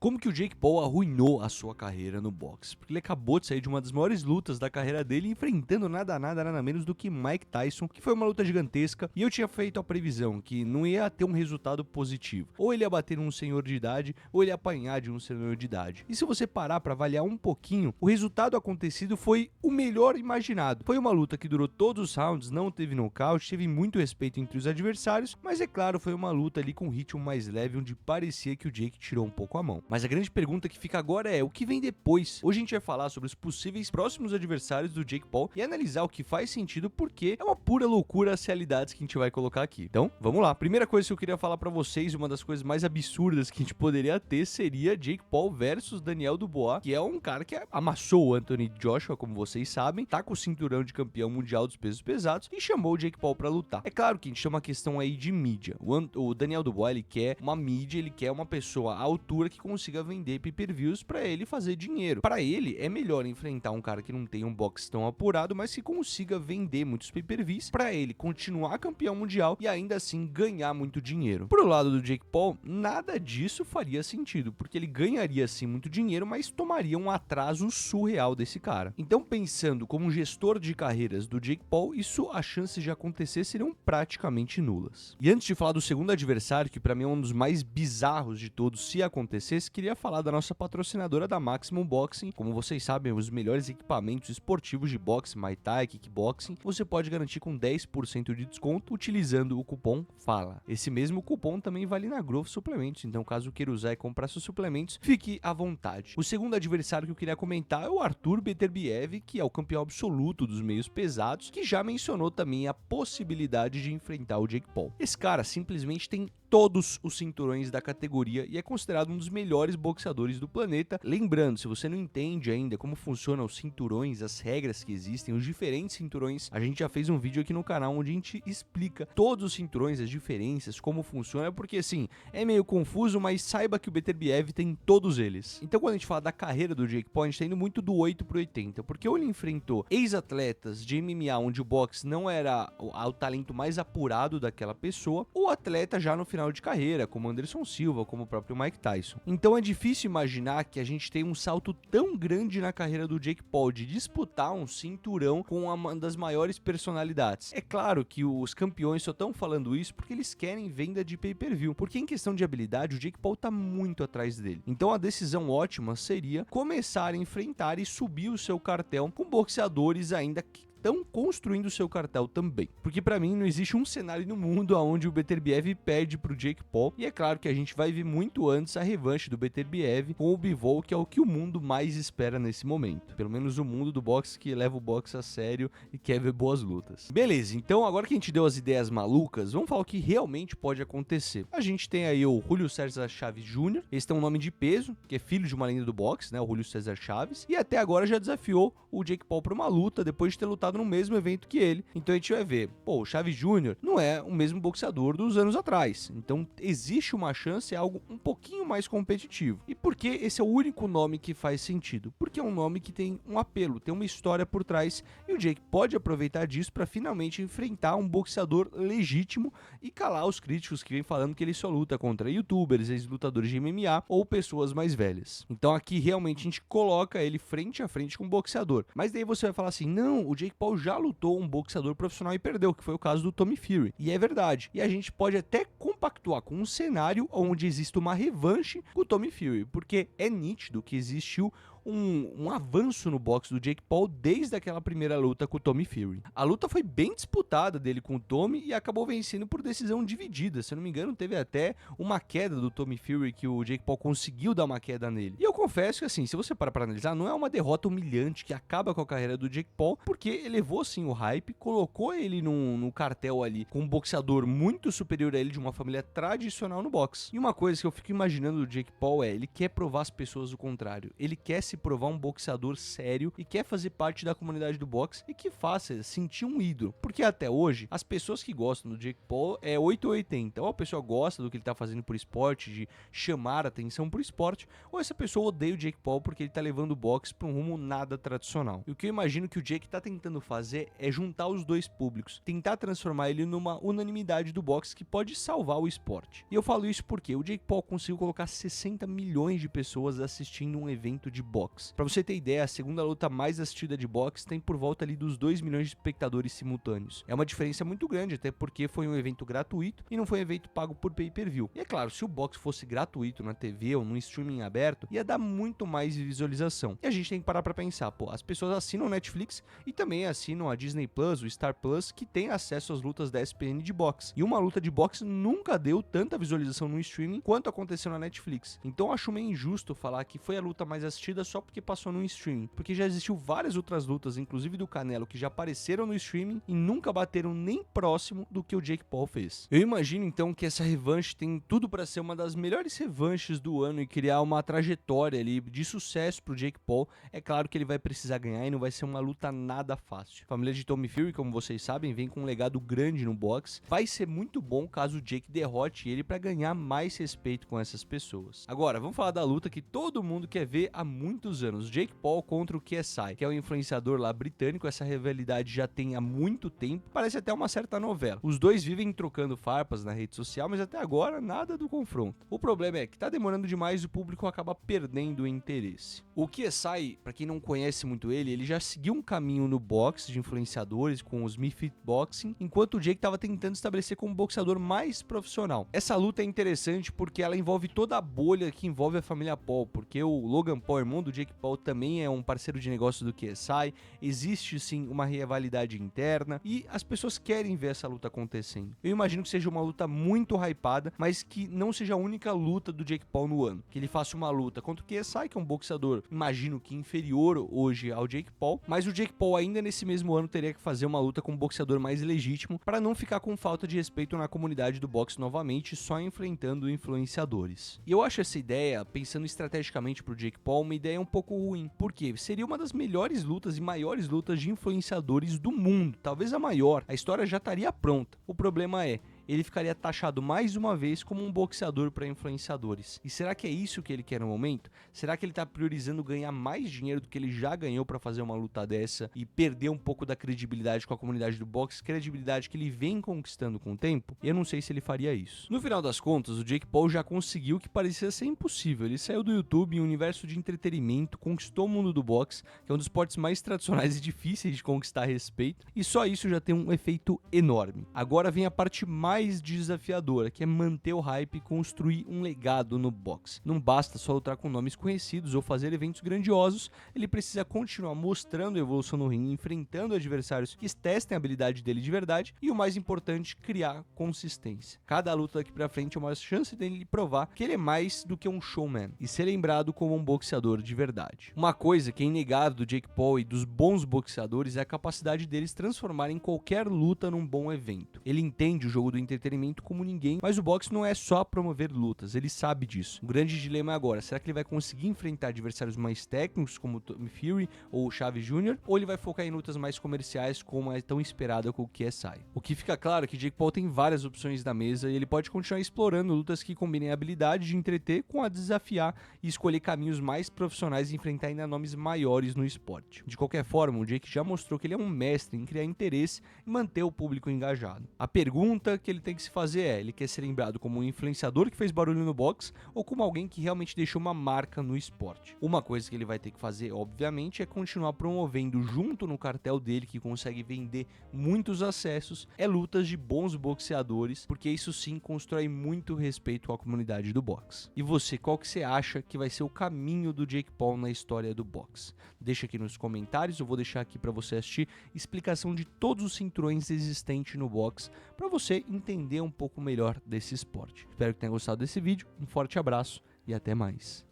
Como que o Jake Paul arruinou a sua carreira no boxe? Porque ele acabou de sair de uma das maiores lutas da carreira dele, enfrentando nada menos do que Mike Tyson, que foi uma luta gigantesca, e eu tinha feito a previsão que não ia ter um resultado positivo. Ou ele ia bater num senhor de idade, ou ele ia apanhar de um senhor de idade. E se você parar pra avaliar um pouquinho, o resultado acontecido foi o melhor imaginado. Foi uma luta que durou todos os rounds, não teve nocaute, teve muito respeito entre os adversários, mas é claro, foi uma luta ali com um ritmo mais leve, onde parecia que o Jake tirou um pouco a mão. Mas a grande pergunta que fica agora é, o que vem depois? Hoje a gente vai falar sobre os possíveis próximos adversários do Jake Paul e analisar o que faz sentido, porque é uma pura loucura as realidades que a gente vai colocar aqui. Então, vamos lá. Primeira coisa que eu queria falar pra vocês, uma das coisas mais absurdas que a gente poderia ter seria Jake Paul versus Daniel Dubois, que é um cara que amassou o Anthony Joshua, como vocês sabem, tá com o cinturão de campeão mundial dos pesos pesados e chamou o Jake Paul pra lutar. É claro que a gente tem uma questão aí de mídia. O Daniel Dubois, ele quer uma mídia, ele quer uma pessoa à altura que consiga vender pay-per-views pra ele fazer dinheiro. Pra ele, é melhor enfrentar um cara que não tem um boxe tão apurado, mas que consiga vender muitos pay-per-views pra ele continuar campeão mundial e ainda assim ganhar muito dinheiro. Pro lado do Jake Paul, nada disso faria sentido, porque ele ganharia sim muito dinheiro, mas tomaria um atraso surreal desse cara. Então, pensando como gestor de carreiras do Jake Paul, as chances de acontecer seriam praticamente nulas. E antes de falar do segundo adversário, que pra mim é um dos mais bizarros de todos se acontecesse, queria falar da nossa patrocinadora da Maximum Boxing. Como vocês sabem, os melhores equipamentos esportivos de boxe, Muay Thai, Kickboxing, você pode garantir com 10% de desconto utilizando o cupom FALA. Esse mesmo cupom também vale na Growth Suplementos, então caso queira usar e comprar seus suplementos, fique à vontade. O segundo adversário que eu queria comentar é o Arthur Beterbiev, que é o campeão absoluto dos meios pesados, que já mencionou também a possibilidade de enfrentar o Jake Paul. Esse cara simplesmente tem todos os cinturões da categoria e é considerado um dos melhores boxeadores do planeta. Lembrando, se você não entende ainda como funcionam os cinturões, as regras que existem, os diferentes cinturões, a gente já fez um vídeo aqui no canal onde a gente explica todos os cinturões, as diferenças, como funciona, porque assim, é meio confuso, mas saiba que o Beterbiev tem todos eles. Então quando a gente fala da carreira do Jake Paul, a gente tá indo muito do 8 pro 80, porque ou ele enfrentou ex-atletas de MMA onde o boxe não era o talento mais apurado daquela pessoa, ou atleta já no final de carreira, como Anderson Silva, como o próprio Mike Tyson. Então é difícil imaginar que a gente tem um salto tão grande na carreira do Jake Paul de disputar um cinturão com uma das maiores personalidades. É claro que os campeões só estão falando isso porque eles querem venda de pay-per-view, porque em questão de habilidade o Jake Paul tá muito atrás dele. Então a decisão ótima seria começar a enfrentar e subir o seu cartel com boxeadores ainda que estão construindo o seu cartel também. Porque pra mim não existe um cenário no mundo onde o Beterbiev perde pro Jake Paul, e é claro que a gente vai ver muito antes a revanche do Beterbiev com o Bivol, que é o que o mundo mais espera nesse momento. Pelo menos o mundo do boxe que leva o boxe a sério e quer ver boas lutas. Beleza, então agora que a gente deu as ideias malucas, vamos falar o que realmente pode acontecer. A gente tem aí o Julio César Chaves Jr., esse tem um nome de peso, que é filho de uma lenda do boxe, né, o Julio César Chaves, e até agora já desafiou o Jake Paul pra uma luta, depois de ter lutado no mesmo evento que ele. Então a gente vai ver, pô, o Chaves Jr. não é o mesmo boxeador dos anos atrás. Então existe uma chance, é algo um pouquinho mais competitivo. E por que esse é o único nome que faz sentido? Porque é um nome que tem um apelo, tem uma história por trás, e o Jake pode aproveitar disso para finalmente enfrentar um boxeador legítimo e calar os críticos que vêm falando que ele só luta contra youtubers, ex-lutadores de MMA ou pessoas mais velhas. Então aqui realmente a gente coloca ele frente a frente com um boxeador. Mas daí você vai falar assim, não, o Jake Paul já lutou um boxeador profissional e perdeu, que foi o caso do Tommy Fury. E é verdade. E a gente pode até compactuar com um cenário onde existe uma revanche com o Tommy Fury, porque é nítido que existiu um avanço no boxe do Jake Paul desde aquela primeira luta com o Tommy Fury. A luta foi bem disputada dele com o Tommy e acabou vencendo por decisão dividida. Se eu não me engano, teve até uma queda do Tommy Fury que o Jake Paul conseguiu dar uma queda nele. E eu confesso que assim, se você parar pra analisar, não é uma derrota humilhante que acaba com a carreira do Jake Paul, porque elevou sim o hype, colocou ele no cartel ali com um boxeador muito superior a ele de uma família tradicional no boxe. E uma coisa que eu fico imaginando do Jake Paul é, ele quer provar às pessoas o contrário. Ele quer se provar um boxeador sério e quer fazer parte da comunidade do boxe e que faça sentir um ídolo. Porque até hoje, as pessoas que gostam do Jake Paul é 8 ou 80. Ou a pessoa gosta do que ele tá fazendo por esporte, de chamar a atenção por esporte, ou essa pessoa odeia o Jake Paul porque ele tá levando o boxe pra um rumo nada tradicional. E o que eu imagino que o Jake tá tentando fazer é juntar os dois públicos, tentar transformar ele numa unanimidade do boxe que pode salvar o esporte. E eu falo isso porque o Jake Paul conseguiu colocar 60 milhões de pessoas assistindo um evento de boxe. Pra você ter ideia, a segunda luta mais assistida de boxe tem por volta ali dos 2 milhões de espectadores simultâneos. É uma diferença muito grande, até porque foi um evento gratuito e não foi um evento pago por pay-per-view. E é claro, se o boxe fosse gratuito na TV ou no streaming aberto, ia dar muito mais visualização. E a gente tem que parar pra pensar, pô, as pessoas assinam Netflix e também assinam a Disney Plus, o Star Plus, que tem acesso às lutas da ESPN de boxe. E uma luta de boxe nunca deu tanta visualização no streaming quanto aconteceu na Netflix. Então eu acho meio injusto falar que foi a luta mais assistida só porque passou no streaming, porque já existiu várias outras lutas, inclusive do Canelo, que já apareceram no streaming e nunca bateram nem próximo do que o Jake Paul fez. Eu imagino então que essa revanche tem tudo para ser uma das melhores revanches do ano e criar uma trajetória ali de sucesso pro Jake Paul. É claro que ele vai precisar ganhar e não vai ser uma luta nada fácil. A família de Tommy Fury, como vocês sabem, vem com um legado grande no boxe. Vai ser muito bom caso o Jake derrote ele para ganhar mais respeito com essas pessoas. Agora, vamos falar da luta que todo mundo quer ver há muitos anos. Jake Paul contra o KSI, que é um influenciador lá britânico. Essa rivalidade já tem há muito tempo. Parece até uma certa novela. Os dois vivem trocando farpas na rede social, mas até agora nada do confronto. O problema é que tá demorando demais e o público acaba perdendo o interesse. O KSI, para quem não conhece muito ele já seguiu um caminho no boxe de influenciadores com os Fit Boxing, enquanto o Jake estava tentando estabelecer como boxeador mais profissional. Essa luta é interessante porque ela envolve toda a bolha que envolve a família Paul, porque o Logan Paul, irmão do Jake Paul, também é um parceiro de negócio do KSI, existe sim uma rivalidade interna e as pessoas querem ver essa luta acontecendo. Eu imagino que seja uma luta muito hypada, mas que não seja a única luta do Jake Paul no ano. Que ele faça uma luta contra o KSI, que é um boxeador, imagino que inferior hoje ao Jake Paul, mas o Jake Paul ainda nesse mesmo ano teria que fazer uma luta com um boxeador mais legítimo para não ficar com falta de respeito na comunidade do boxe novamente, só enfrentando influenciadores. E eu acho essa ideia, pensando estrategicamente pro Jake Paul, uma ideia um pouco ruim, porque seria uma das melhores lutas e maiores lutas de influenciadores do mundo, talvez a maior. A história já estaria pronta. O problema é, ele ficaria taxado mais uma vez como um boxeador para influenciadores. E será que é isso que ele quer no momento? Será que ele tá priorizando ganhar mais dinheiro do que ele já ganhou para fazer uma luta dessa e perder um pouco da credibilidade com a comunidade do boxe, credibilidade que ele vem conquistando com o tempo? Eu não sei se ele faria isso. No final das contas, o Jake Paul já conseguiu o que parecia ser impossível. Ele saiu do YouTube em um universo de entretenimento, conquistou o mundo do boxe, que é um dos esportes mais tradicionais e difíceis de conquistar respeito, e só isso já tem um efeito enorme. Agora vem a parte mais desafiadora, que é manter o hype e construir um legado no boxe. Não basta só lutar com nomes conhecidos ou fazer eventos grandiosos, ele precisa continuar mostrando a evolução no ringue, enfrentando adversários que testem a habilidade dele de verdade e, o mais importante, criar consistência. Cada luta daqui pra frente é uma chance dele provar que ele é mais do que um showman e ser lembrado como um boxeador de verdade. Uma coisa que é inegável do Jake Paul e dos bons boxeadores é a capacidade deles transformarem qualquer luta num bom evento. Ele entende o jogo do entretenimento como ninguém, mas o boxe não é só promover lutas, ele sabe disso. O grande dilema é agora, será que ele vai conseguir enfrentar adversários mais técnicos como o Tommy Fury ou o Chaves Jr., ou ele vai focar em lutas mais comerciais como é tão esperada com o KSI? O que fica claro é que Jake Paul tem várias opções na mesa e ele pode continuar explorando lutas que combinem a habilidade de entreter com a desafiar e escolher caminhos mais profissionais e enfrentar ainda nomes maiores no esporte. De qualquer forma, o Jake já mostrou que ele é um mestre em criar interesse e manter o público engajado. A pergunta que ele tem que se fazer é, ele quer ser lembrado como um influenciador que fez barulho no boxe ou como alguém que realmente deixou uma marca no esporte? Uma coisa que ele vai ter que fazer, obviamente, é continuar promovendo junto no cartel dele, que consegue vender muitos acessos, lutas de bons boxeadores, porque isso sim constrói muito respeito com a comunidade do boxe. E você, qual que você acha que vai ser o caminho do Jake Paul na história do boxe? Deixa aqui nos comentários, eu vou deixar aqui para você assistir explicação de todos os cinturões existentes no boxe, para você entender um pouco melhor desse esporte. Espero que tenha gostado desse vídeo, um forte abraço e até mais.